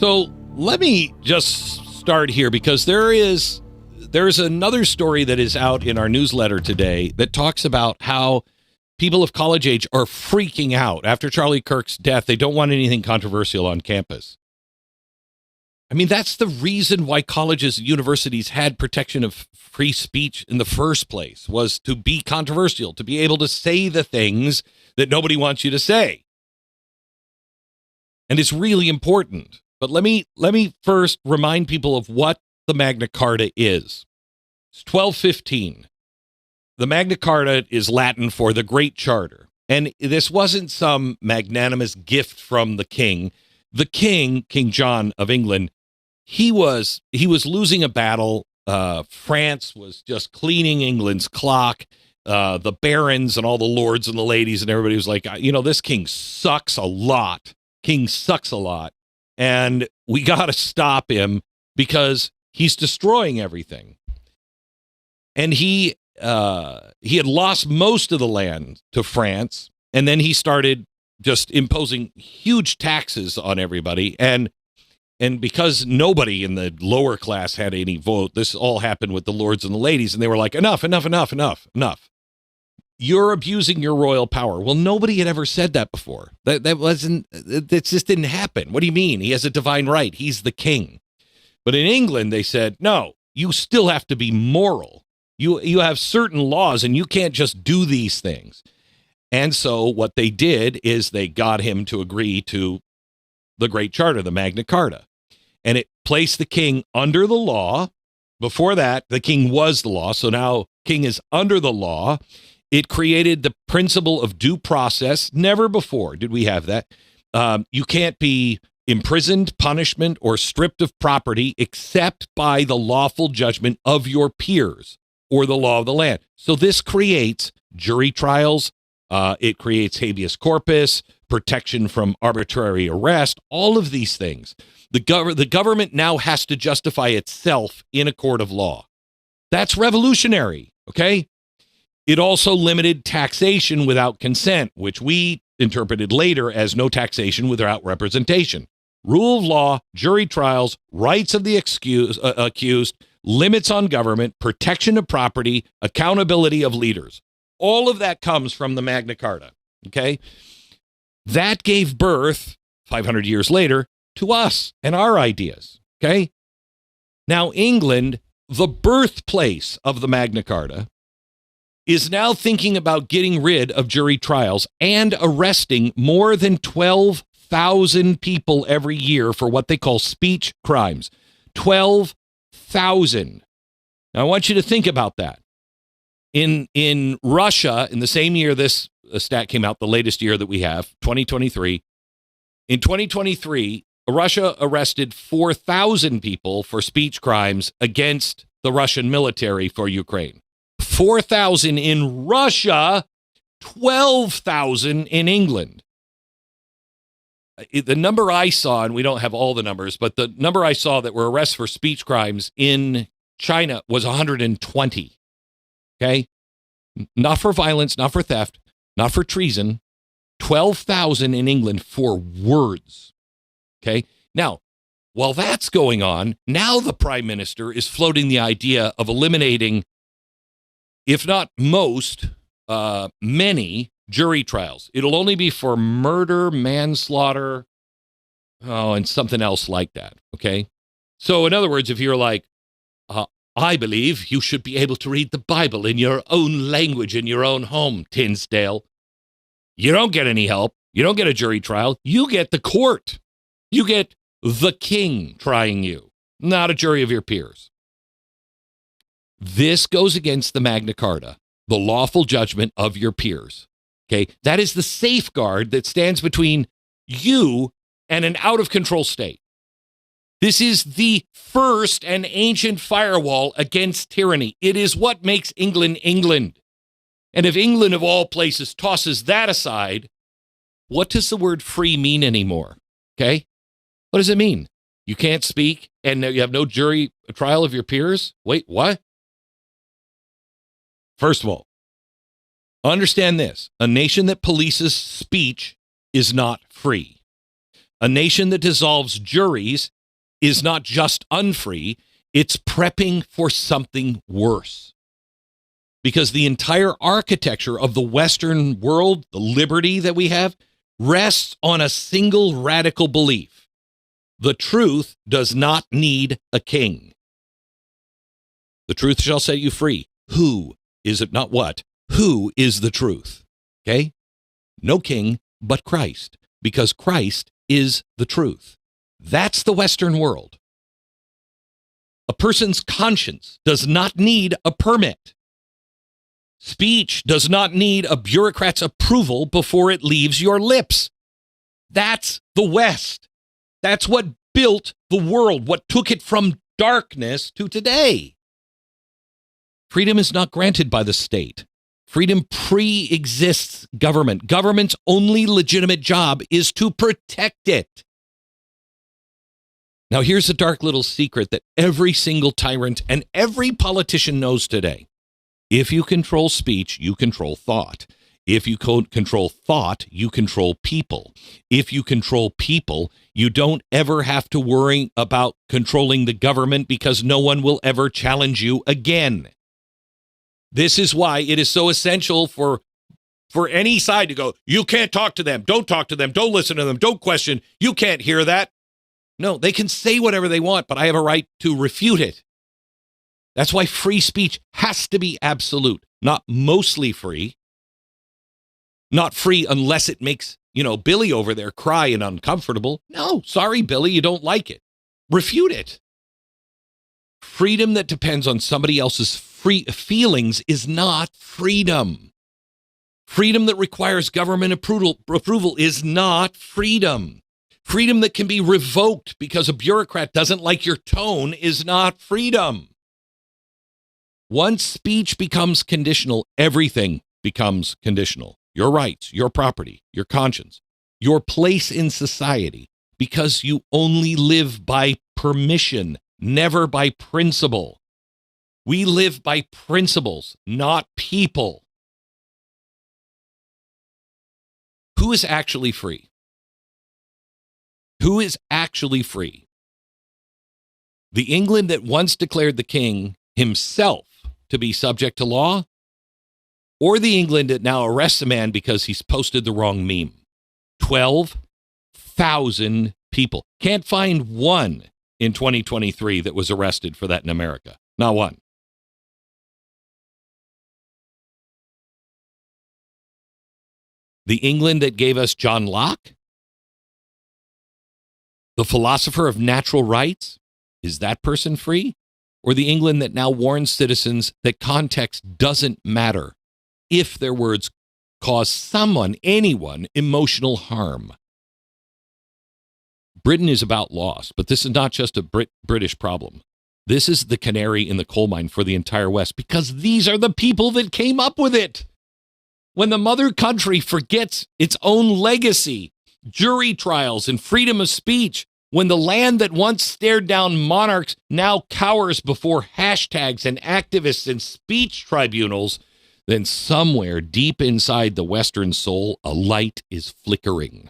So let me just start here because there's another story that is out in our newsletter today that talks about how people of college age are freaking out after Charlie Kirk's death. They don't want anything controversial on campus. I mean, that's the reason why colleges and universities had protection of free speech in the first place, was to be controversial, to be able to say the things that nobody wants you to say. And it's really important. But let me first remind people of what the Magna Carta is. It's 1215. The Magna Carta is Latin for the Great Charter. And this wasn't some magnanimous gift from the king. The king, King John of England, he was losing a battle. France was just cleaning England's clock. The barons and all the lords and the ladies and everybody was like, this king sucks a lot. King sucks a lot. And we got to stop him because he's destroying everything. And he had lost most of the land to France. And then he started just imposing huge taxes on everybody. And because nobody in the lower class had any vote, this all happened with the lords and the ladies. And they were like, enough. You're abusing your royal power. Well, nobody had ever said that before. That just didn't happen. What do you mean? He has a divine right. He's the king. But in England, they said, no, you still have to be moral. You have certain laws and you can't just do these things. And so what they did is they got him to agree to the Great Charter, the Magna Carta. And it placed the king under the law. Before that, the king was the law. So now king is under the law. It created the principle of due process. Never before did we have that. You can't be imprisoned, punishment, or stripped of property except by the lawful judgment of your peers or the law of the land. So this creates jury trials. It creates habeas corpus, protection from arbitrary arrest, all of these things. The government now has to justify itself in a court of law. That's revolutionary, okay? It also limited taxation without consent, which we interpreted later as no taxation without representation. Rule of law, jury trials, rights of the accused, limits on government, protection of property, accountability of leaders. All of that comes from the Magna Carta, okay? That gave birth, 500 years later, to us and our ideas, okay? Now, England, the birthplace of the Magna Carta, is now thinking about getting rid of jury trials and arresting more than 12,000 people every year for what they call speech crimes. 12,000. Now, I want you to think about that. In Russia, in the same year this stat came out, the latest year that we have, 2023, in 2023, Russia arrested 4,000 people for speech crimes against the Russian military for Ukraine. 4,000 in Russia, 12,000 in England. The number I saw, and we don't have all the numbers, but the number I saw that were arrests for speech crimes in China was 120. Okay? Not for violence, not for theft, not for treason. 12,000 in England for words. Okay? Now, while that's going on, now the prime minister is floating the idea of eliminating, if not most, many jury trials. It'll only be for murder, manslaughter, and something else like that. Okay? So, in other words, if you're like, I believe you should be able to read the Bible in your own language in your own home, Tinsdale. You don't get any help. You don't get a jury trial. You get the court. You get the king trying you, not a jury of your peers. This goes against the Magna Carta, the lawful judgment of your peers. Okay, that is the safeguard that stands between you and an out-of-control state. This is the first and ancient firewall against tyranny. It is what makes England England. And if England, of all places, tosses that aside, what does the word free mean anymore? Okay? What does it mean? You can't speak and you have no jury trial of your peers? Wait, what? First of all, understand this. A nation that polices speech is not free. A nation that dissolves juries is not just unfree, it's prepping for something worse. Because the entire architecture of the Western world, the liberty that we have, rests on a single radical belief. The truth does not need a king. The truth shall set you free. Who is it? Not what. Who is the truth? Okay? No king but Christ, because Christ is the truth. That's the Western world. A person's conscience does not need a permit. Speech does not need a bureaucrat's approval before it leaves your lips. That's the West. That's what built the world, what took it from darkness to today. Freedom is not granted by the state. Freedom pre-exists government. Government's only legitimate job is to protect it. Now, here's a dark little secret that every single tyrant and every politician knows today. If you control speech, you control thought. If you control thought, you control people. If you control people, you don't ever have to worry about controlling the government because no one will ever challenge you again. This is why it is so essential for any side to go, you can't talk to them, don't listen to them, don't question, you can't hear that. No, they can say whatever they want, but I have a right to refute it. That's why free speech has to be absolute, not mostly free. Not free unless it makes, Billy over there cry and uncomfortable. No, sorry, Billy, you don't like it. Refute it. Freedom that depends on somebody else's free feelings is not freedom. Freedom that requires government approval is not freedom. Freedom that can be revoked because a bureaucrat doesn't like your tone is not freedom. Once speech becomes conditional, everything becomes conditional. Your rights, your property, your conscience, your place in society, because you only live by permission, never by principle. We live by principles, not people. Who is actually free? Who is actually free? The England that once declared the king himself to be subject to law, or the England that now arrests a man because he's posted the wrong meme? 12,000 people. Can't find one in 2023 that was arrested for that in America. Not one. The England that gave us John Locke? The philosopher of natural rights? Is that person free? Or the England that now warns citizens that context doesn't matter if their words cause someone, anyone, emotional harm? Britain is about loss, but this is not just a British problem. This is the canary in the coal mine for the entire West, because these are the people that came up with it. When the mother country forgets its own legacy, jury trials and freedom of speech, when the land that once stared down monarchs now cowers before hashtags and activists and speech tribunals, then somewhere deep inside the Western soul, a light is flickering.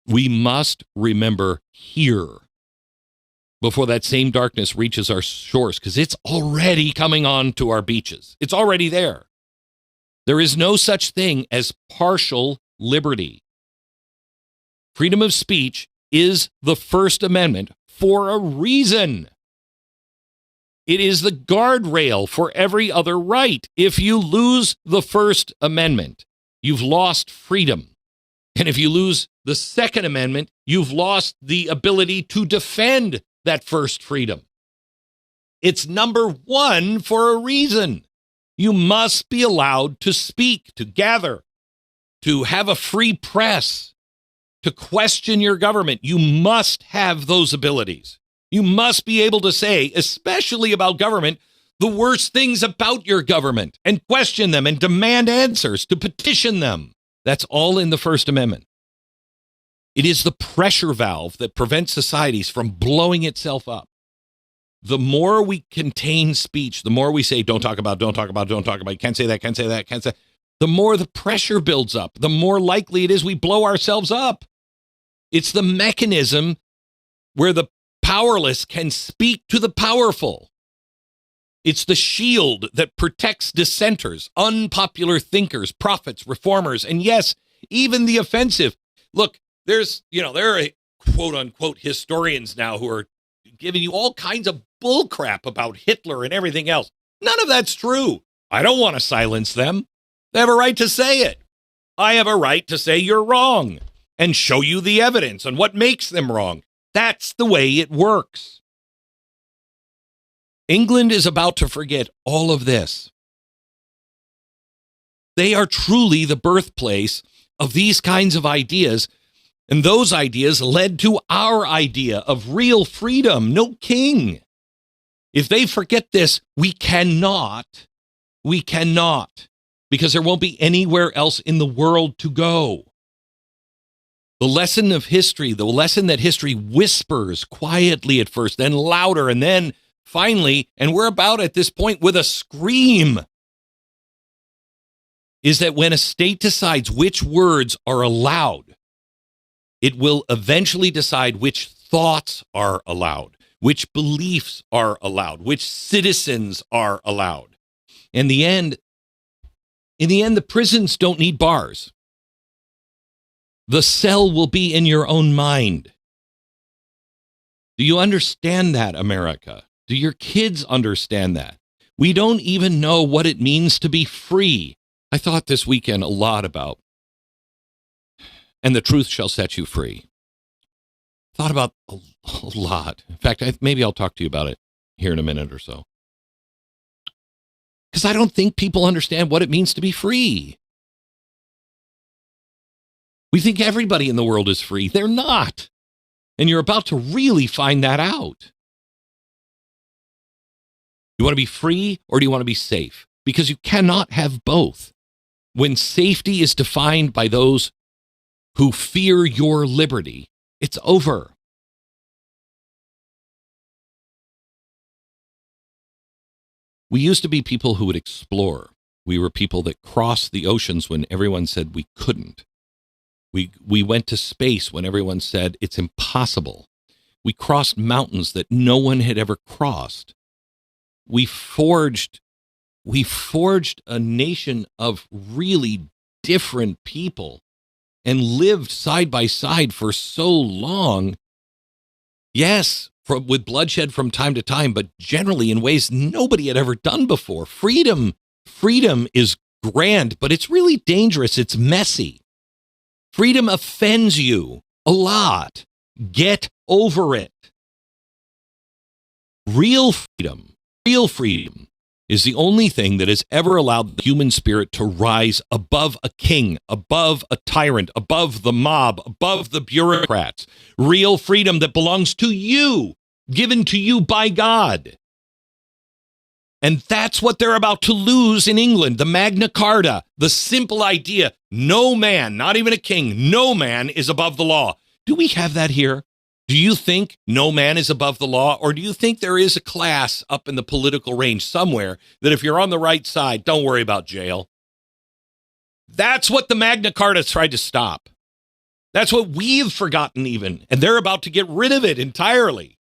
We must remember here before that same darkness reaches our shores, because it's already coming on to our beaches. It's already there. There is no such thing as partial liberty. Freedom of speech is the First Amendment for a reason. It is the guardrail for every other right. If you lose the First Amendment, you've lost freedom. And if you lose the Second Amendment, you've lost the ability to defend that first freedom. It's number one for a reason. You must be allowed to speak, to gather, to have a free press, to question your government. You must have those abilities. You must be able to say, especially about government, the worst things about your government and question them and demand answers, to petition them. That's all in the First Amendment. It is the pressure valve that prevents societies from blowing itself up. The more we contain speech, the more we say, don't talk about, you can't say that, the more the pressure builds up, the more likely it is we blow ourselves up. It's the mechanism where the powerless can speak to the powerful. It's the shield that protects dissenters, unpopular thinkers, prophets, reformers, and yes, even the offensive. Look, there are quote unquote historians now who are giving you all kinds of bullcrap about Hitler and everything else. None of that's true. I don't want to silence them. They have a right to say it. I have a right to say you're wrong and show you the evidence on what makes them wrong. That's the way it works. England is about to forget all of this. They are truly the birthplace of these kinds of ideas, and those ideas led to our idea of real freedom, no king. If they forget this, we cannot, because there won't be anywhere else in the world to go. The lesson of history, the lesson that history whispers quietly at first, then louder, and then finally, and we're about at this point with a scream, is that when a state decides which words are allowed, it will eventually decide which thoughts are allowed, which beliefs are allowed, which citizens are allowed. In the end, the prisons don't need bars. The cell will be in your own mind. Do you understand that, America? Do your kids understand that? We don't even know what it means to be free. I thought this weekend a lot about, and the truth shall set you free. Thought about a lot. In fact, maybe I'll talk to you about it here in a minute or so. Because I don't think people understand what it means to be free. We think everybody in the world is free. They're not. And you're about to really find that out. You want to be free or do you want to be safe? Because you cannot have both. When safety is defined by those who fear your liberty, it's over. We used to be people who would explore. We were people that crossed the oceans when everyone said we couldn't. We went to space when everyone said it's impossible. We crossed mountains that no one had ever crossed. We forged a nation of really different people and lived side by side for so long. Yes, with bloodshed from time to time, but generally in ways nobody had ever done before. Freedom is grand, but it's really dangerous. It's messy. Freedom offends you a lot. Get over it. Real freedom is the only thing that has ever allowed the human spirit to rise above a king, above a tyrant, above the mob, above the bureaucrats. Real freedom that belongs to you, given to you by God. And that's what they're about to lose in England. The Magna Carta, the simple idea, no man, not even a king, no man is above the law. Do we have that here? Do you think no man is above the law? Or do you think there is a class up in the political range somewhere that if you're on the right side, don't worry about jail? That's what the Magna Carta tried to stop. That's what we've forgotten even. And they're about to get rid of it entirely.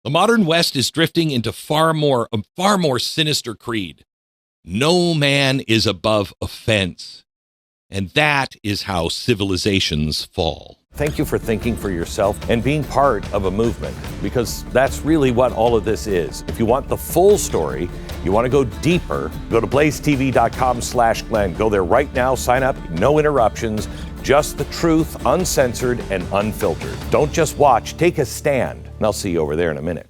The modern West is drifting into a far more sinister creed. No man is above offense. And that is how civilizations fall. Thank you for thinking for yourself and being part of a movement, because that's really what all of this is. If you want the full story, you want to go deeper, go to blazetv.com/Glenn. Go there right now, sign up, no interruptions, just the truth, uncensored and unfiltered. Don't just watch, take a stand. And I'll see you over there in a minute.